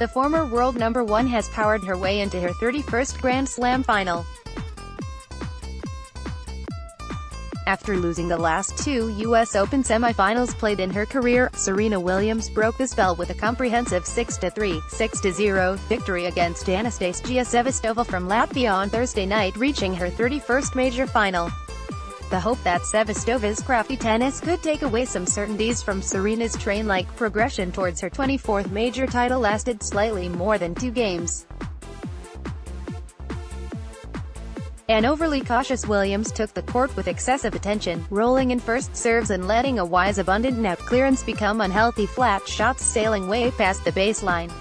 The former world number 1 has powered her way into her 31st Grand Slam final. After losing the last 2 U.S. Open semifinals played in her career, Serena Williams broke the spell with a comprehensive 6-3, 6-0 victory against Anastasjia Sevastova from Latvia on Thursday night, reaching her 31st major final. The hope that Sevastova's crafty tennis could take away some certainties from Serena's train-like progression towards her 24th major title lasted slightly more than 2 games. An overly cautious Williams took the court with excessive attention, rolling in first serves and letting a wise abundant net clearance become unhealthy flat shots sailing way past the baseline.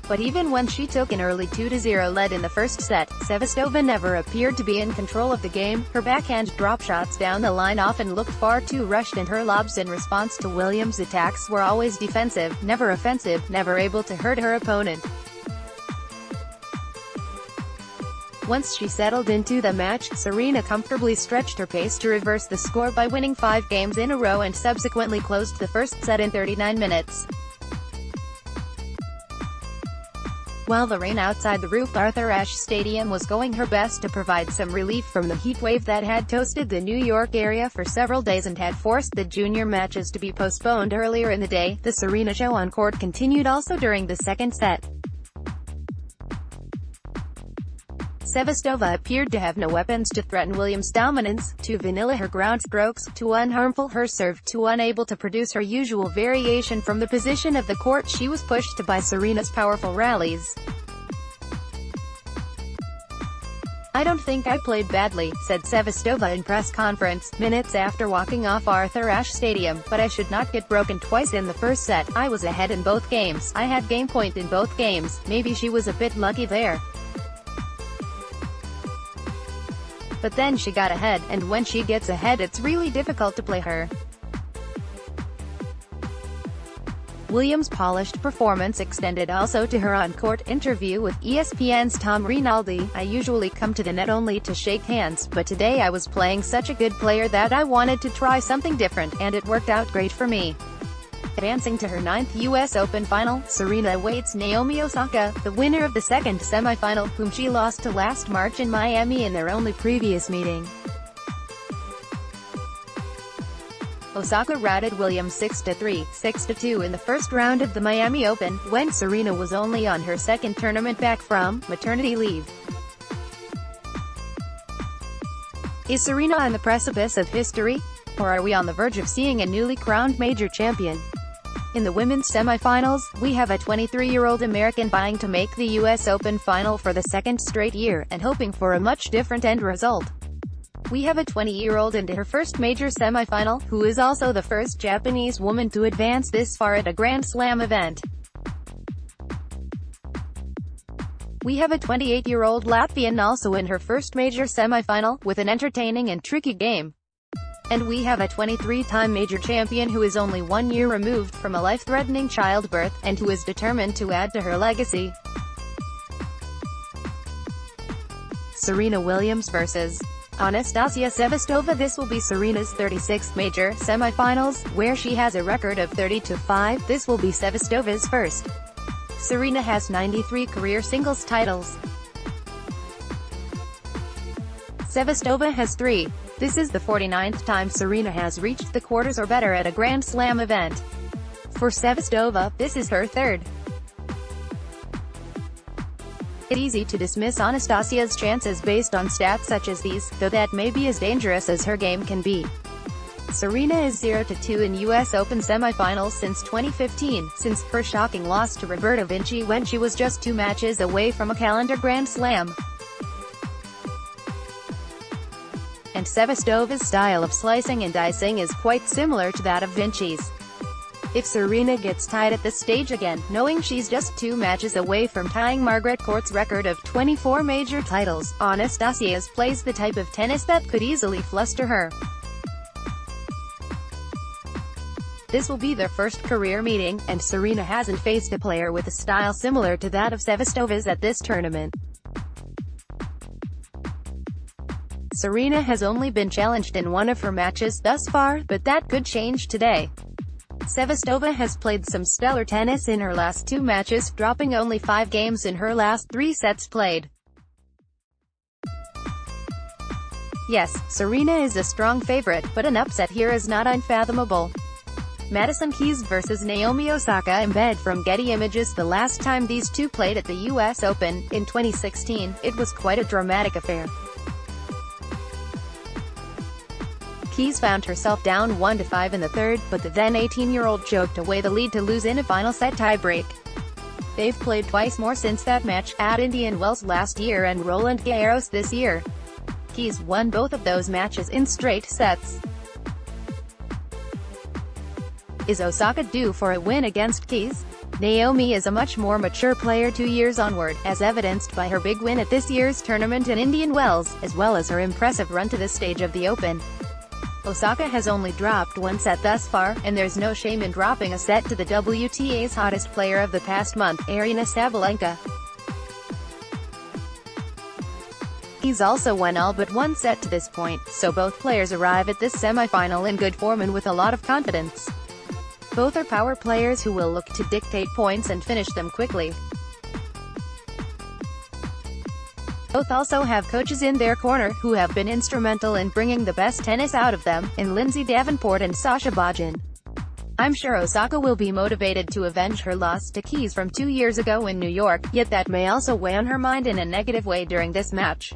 But even when she took an early 2-0 lead in the first set, Sevastova never appeared to be in control of the game. Her backhand drop shots down the line often looked far too rushed, and her lobs in response to Williams' attacks were always defensive, never offensive, never able to hurt her opponent. Once she settled into the match, Serena comfortably stretched her pace to reverse the score by winning 5 games in a row and subsequently closed the first set in 39 minutes. While the rain outside the roofed Arthur Ashe Stadium was going her best to provide some relief from the heat wave that had toasted the New York area for several days and had forced the junior matches to be postponed earlier in the day, the Serena show on court continued also during the second set. Sevastova appeared to have no weapons to threaten Williams' dominance, too vanilla her ground strokes, too unharmful her serve, too unable to produce her usual variation from the position of the court. She was pushed by Serena's powerful rallies. "I don't think I played badly," said Sevastova in press conference, minutes after walking off Arthur Ashe Stadium, "but I should not get broken twice in the first set. I was ahead in both games. I had game point in both games. Maybe she was a bit lucky there. But then she got ahead, and when she gets ahead it's really difficult to play her." Williams' polished performance extended also to her on-court interview with ESPN's Tom Rinaldi. "I usually come to the net only to shake hands, but today I was playing such a good player that I wanted to try something different, and it worked out great for me." Advancing to her 9th U.S. Open final, Serena awaits Naomi Osaka, the winner of the second semifinal, whom she lost to last March in Miami in their only previous meeting. Osaka routed Williams 6-3, 6-2 in the first round of the Miami Open, when Serena was only on her second tournament back from maternity leave. Is Serena on the precipice of history? Or are we on the verge of seeing a newly crowned major champion? In the women's semifinals, we have a 23-year-old American vying to make the U.S. Open final for the second straight year, and hoping for a much different end result. We have a 20-year-old into her first major semifinal, who is also the first Japanese woman to advance this far at a Grand Slam event. We have a 28-year-old Latvian also in her first major semifinal, with an entertaining and tricky game. And we have a 23-time major champion who is only 1 year removed from a life-threatening childbirth, and who is determined to add to her legacy. Serena Williams vs. Anastasjia Sevastova. This will be Serena's 36th major semifinals, where she has a record of 30-5. This will be Sevastova's first. Serena has 93 career singles titles. Sevastova has 3. This is the 49th time Serena has reached the quarters or better at a Grand Slam event. For Sevastova, this is her 3rd. It's easy to dismiss Anastasjia's chances based on stats such as these, though that may be as dangerous as her game can be. Serena is 0-2 in U.S. Open semifinals since 2015, since her shocking loss to Roberta Vinci when she was just 2 matches away from a calendar Grand Slam. And Sevastova's style of slicing and dicing is quite similar to that of Vinci's. If Serena gets tied at this stage again, knowing she's just 2 matches away from tying Margaret Court's record of 24 major titles, Anastasjia's plays the type of tennis that could easily fluster her. This will be their first career meeting, and Serena hasn't faced a player with a style similar to that of Sevastova's at this tournament. Serena has only been challenged in one of her matches thus far, but that could change today. Sevastova has played some stellar tennis in her last 2 matches, dropping only 5 games in her last 3 sets played. Yes, Serena is a strong favorite, but an upset here is not unfathomable. Madison Keys vs Naomi Osaka. Embed from Getty Images. The last time these two played at the US Open, in 2016, it was quite a dramatic affair. Keys found herself down 1-5 in the third, but the then 18-year-old choked away the lead to lose in a final set tiebreak. They've played twice more since that match, at Indian Wells last year and Roland Garros this year. Keys won both of those matches in straight sets. Is Osaka due for a win against Keys? Naomi is a much more mature player 2 years onward, as evidenced by her big win at this year's tournament in Indian Wells, as well as her impressive run to this stage of the Open. Osaka has only dropped 1 set thus far, and there's no shame in dropping a set to the WTA's hottest player of the past month, Aryna Sabalenka. He's also won all but 1 set to this point, so both players arrive at this semi-final in good form and with a lot of confidence. Both are power players who will look to dictate points and finish them quickly. Both also have coaches in their corner, who have been instrumental in bringing the best tennis out of them, in Lindsay Davenport and Sasha Bajin. I'm sure Osaka will be motivated to avenge her loss to Keys from 2 years ago in New York, yet that may also weigh on her mind in a negative way during this match.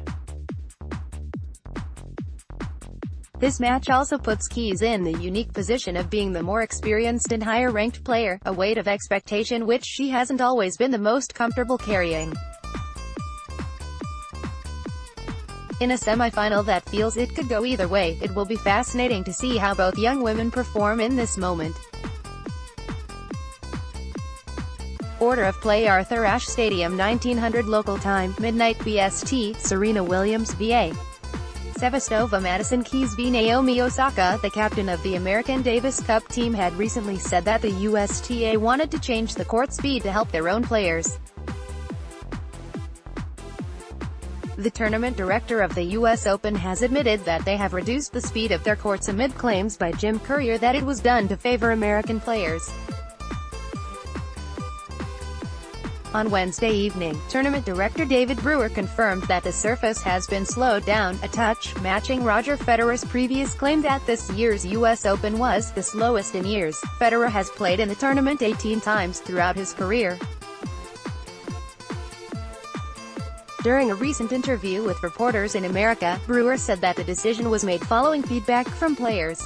This match also puts Keys in the unique position of being the more experienced and higher-ranked player, a weight of expectation which she hasn't always been the most comfortable carrying. In a semi-final that feels it could go either way, it will be fascinating to see how both young women perform in this moment. Order of play: Arthur Ashe Stadium, 1900 local time, midnight BST, Serena Williams VA. Sevastova. Madison Keys v Naomi Osaka. The captain of the American Davis Cup team had recently said that the USTA wanted to change the court speed to help their own players. The tournament director of the US Open has admitted that they have reduced the speed of their courts amid claims by Jim Courier that it was done to favor American players. On Wednesday evening, tournament director David Brewer confirmed that the surface has been slowed down a touch, matching Roger Federer's previous claim that this year's US Open was the slowest in years. Federer has played in the tournament 18 times throughout his career. During a recent interview with reporters in America, Brewer said that the decision was made following feedback from players.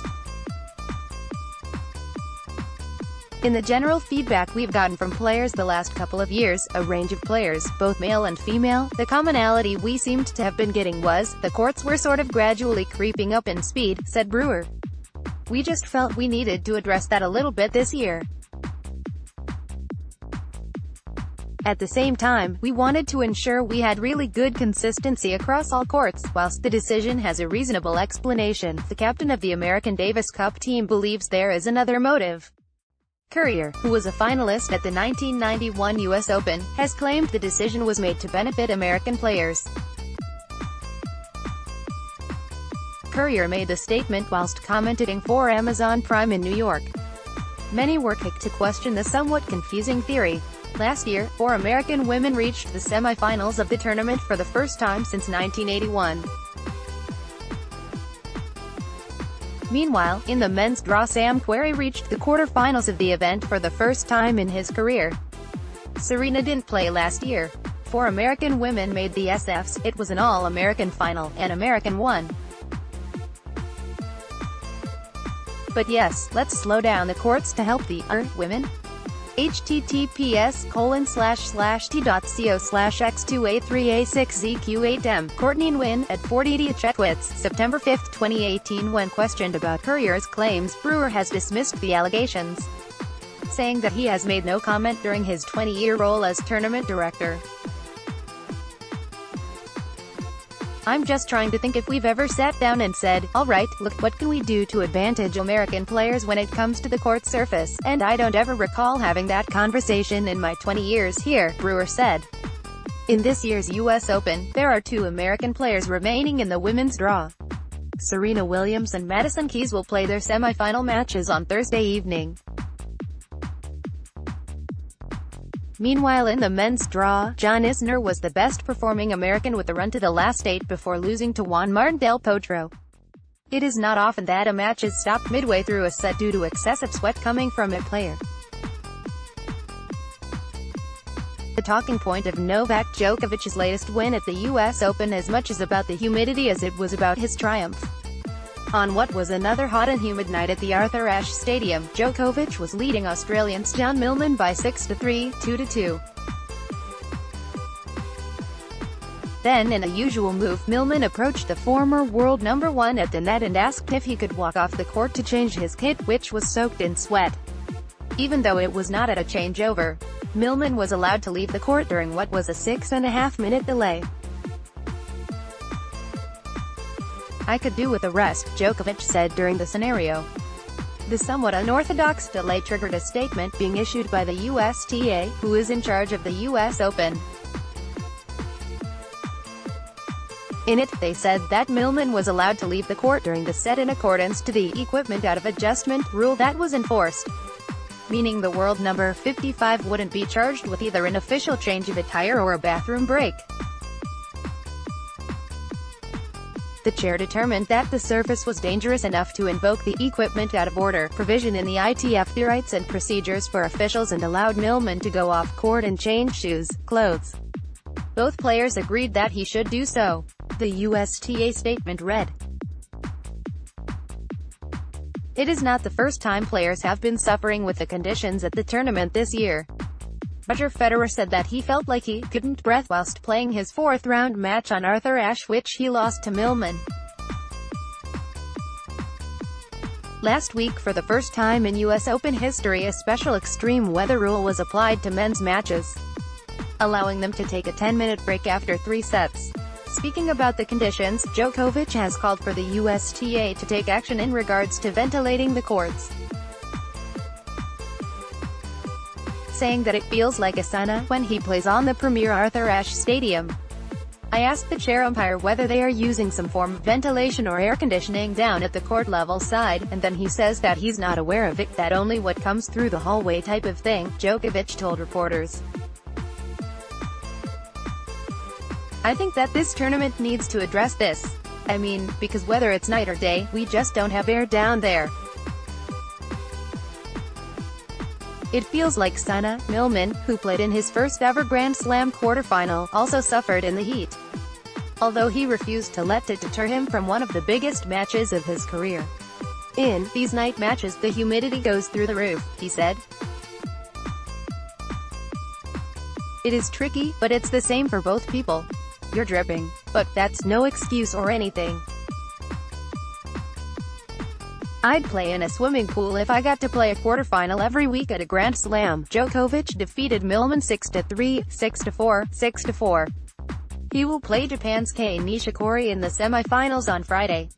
In the general feedback we've gotten from players the last couple of years, a range of players, both male and female, the commonality we seemed to have been getting was, the courts were sort of gradually creeping up in speed, said Brewer. We just felt we needed to address that a little bit this year. At the same time, we wanted to ensure we had really good consistency across all courts. Whilst the decision has a reasonable explanation, the captain of the American Davis Cup team believes there is another motive. Courier, who was a finalist at the 1991 US Open, has claimed the decision was made to benefit American players. Courier made the statement whilst commenting for Amazon Prime in New York. Many were quick to question the somewhat confusing theory. Last year, 4 American women reached the semi-finals of the tournament for the first time since 1981. Meanwhile, in the men's draw, Sam Querrey reached the quarter-finals of the event for the first time in his career. Serena didn't play last year. 4 American women made the SFs. It was an all-American final, and American won. But yes, let's slow down the courts to help the women. https://t.co/x2a3a6zq8m. Courtney Nguyen, at 40 Chetwitz, September 5, 2018. When questioned about Courier's claims, Brewer has dismissed the allegations, saying that he has made no comment during his 20-year role as tournament director. I'm just trying to think if we've ever sat down and said, alright, look, what can we do to advantage American players when it comes to the court surface, and I don't ever recall having that conversation in my 20 years here, Brewer said. In this year's US Open, there are 2 American players remaining in the women's draw. Serena Williams and Madison Keys will play their semi-final matches on Thursday evening. Meanwhile in the men's draw, John Isner was the best performing American with a run to the last 8 before losing to Juan Martín del Potro. It is not often that a match is stopped midway through a set due to excessive sweat coming from a player. The talking point of Novak Djokovic's latest win at the US Open as much as about the humidity as it was about his triumph. On what was another hot and humid night at the Arthur Ashe Stadium, Djokovic was leading Australian's John Millman by 6-3, 2-2. Then, in a usual move, Millman approached the former world number 1 at the net and asked if he could walk off the court to change his kit, which was soaked in sweat. Even though it was not at a changeover, Millman was allowed to leave the court during what was a 6.5-minute delay. "I could do with a rest," Djokovic said during the scenario. The somewhat unorthodox delay triggered a statement being issued by the USTA, who is in charge of the US Open. In it, they said that Millman was allowed to leave the court during the set in accordance to the equipment out of adjustment rule that was enforced, meaning the world number 55 wouldn't be charged with either an official change of attire or a bathroom break. The chair determined that the surface was dangerous enough to invoke the equipment out of order provision in the ITF rights and procedures for officials and allowed Millman to go off court and change shoes, clothes. Both players agreed that he should do so. The USTA statement read, "It is not the first time players have been suffering with the conditions at the tournament this year." Roger Federer said that he felt like he couldn't breathe whilst playing his 4th-round match on Arthur Ashe, which he lost to Millman. Last week, for the first time in US Open history, a special extreme weather rule was applied to men's matches, allowing them to take a 10-minute break after 3 sets. Speaking about the conditions, Djokovic has called for the USTA to take action in regards to ventilating the courts, saying that it feels like a sauna when he plays on the premier Arthur Ashe Stadium. "I asked the chair umpire whether they are using some form of ventilation or air conditioning down at the court level side, and then he says that he's not aware of it, that only what comes through the hallway type of thing," Djokovic told reporters. "I think that this tournament needs to address this. I mean, because whether it's night or day, we just don't have air down there. It feels like sauna." Millman, who played in his first ever Grand Slam quarterfinal, also suffered in the heat, although he refused to let it deter him from one of the biggest matches of his career. "In these night matches, the humidity goes through the roof," he said. "It is tricky, but it's the same for both people. You're dripping. But that's no excuse or anything. I'd play in a swimming pool if I got to play a quarterfinal every week at a Grand Slam." Djokovic defeated Millman 6-3, 6-4, 6-4. He will play Japan's Kei Nishikori in the semifinals on Friday.